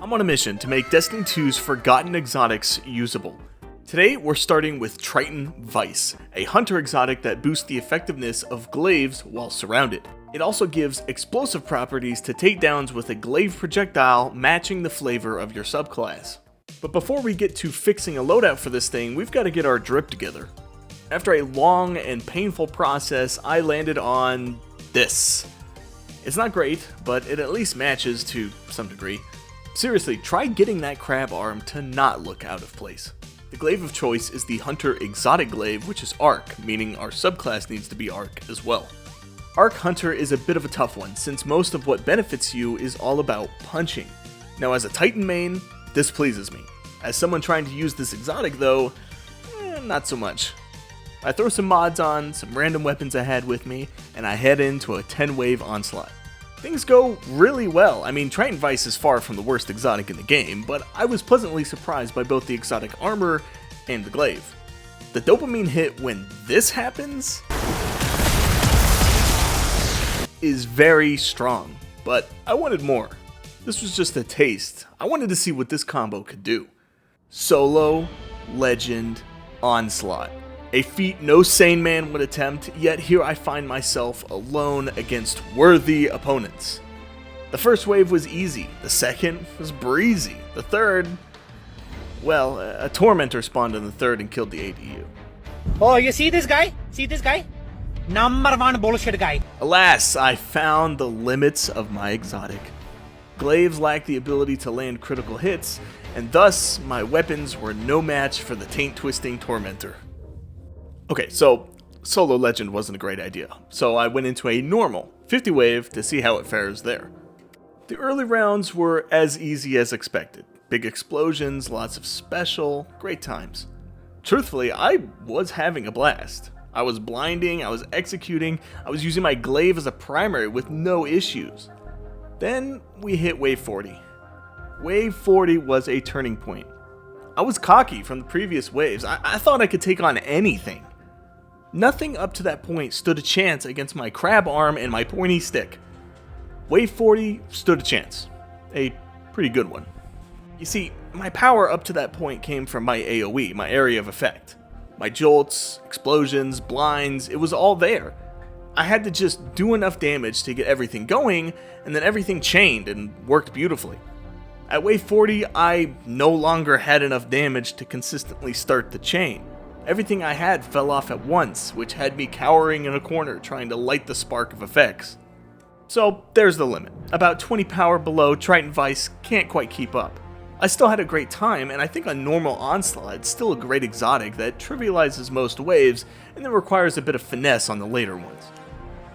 I'm on a mission to make Destiny 2's forgotten exotics usable. Today, we're starting with Triton Vice, a hunter exotic that boosts the effectiveness of glaives while surrounded. It also gives explosive properties to takedowns with a glaive projectile matching the flavor of your subclass. But before we get to fixing a loadout for this thing, we've got to get our drip together. After a long and painful process, I landed on this. It's not great, but it at least matches to some degree. Seriously, try getting that crab arm to not look out of place. The glaive of choice is the Hunter Exotic Glaive, which is Arc, meaning our subclass needs to be Arc as well. Arc Hunter is a bit of a tough one, since most of what benefits you is all about punching. Now as a Titan main, this pleases me. As someone trying to use this exotic though, not so much. I throw some mods on, some random weapons I had with me, and I head into a 10-wave onslaught. Things go really well. I mean, Triton Vice is far from the worst exotic in the game, but I was pleasantly surprised by both the exotic armor and the glaive. The dopamine hit when this happens is very strong, but I wanted more. This was just a taste. I wanted to see what this combo could do. Solo, Legend, Onslaught. A feat no sane man would attempt, yet here I find myself alone against worthy opponents. The first wave was easy, the second was breezy, the third, well, a Tormentor spawned in the third and killed the ADU. Oh, you see this guy? See this guy? Number one bullshit guy. Alas, I found the limits of my exotic. Glaives lack the ability to land critical hits, and thus my weapons were no match for the taint-twisting Tormentor. Okay, so solo Legend wasn't a great idea, so I went into a normal 50 wave to see how it fares there. The early rounds were as easy as expected. Big explosions, lots of special, great times. Truthfully, I was having a blast. I was blinding, I was executing, I was using my glaive as a primary with no issues. Then we hit wave 40. Wave 40 was a turning point. I was cocky from the previous waves. I thought I could take on anything. Nothing up to that point stood a chance against my crab arm and my pointy stick. Wave 40 stood a chance. A pretty good one. You see, my power up to that point came from my AoE, my area of effect. My jolts, explosions, blinds, it was all there. I had to just do enough damage to get everything going, and then everything chained and worked beautifully. At wave 40, I no longer had enough damage to consistently start the chain. Everything I had fell off at once, which had me cowering in a corner trying to light the spark of effects. So there's the limit. About 20 power below, Triton Vice can't quite keep up. I still had a great time, and I think a normal Onslaught is still a great exotic that trivializes most waves and then requires a bit of finesse on the later ones.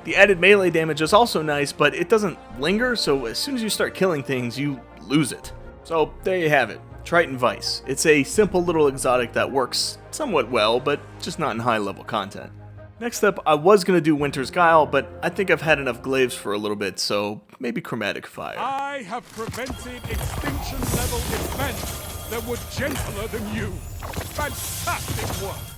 The added melee damage is also nice, but it doesn't linger, so as soon as you start killing things, you lose it. So there you have it. Triton Vice. It's a simple little exotic that works somewhat well, but just not in high level content. Next up, I was going to do Winter's Guile, but I think I've had enough glaives for a little bit, so maybe Chromatic Fire. I have prevented extinction level events that were gentler than you. Fantastic work!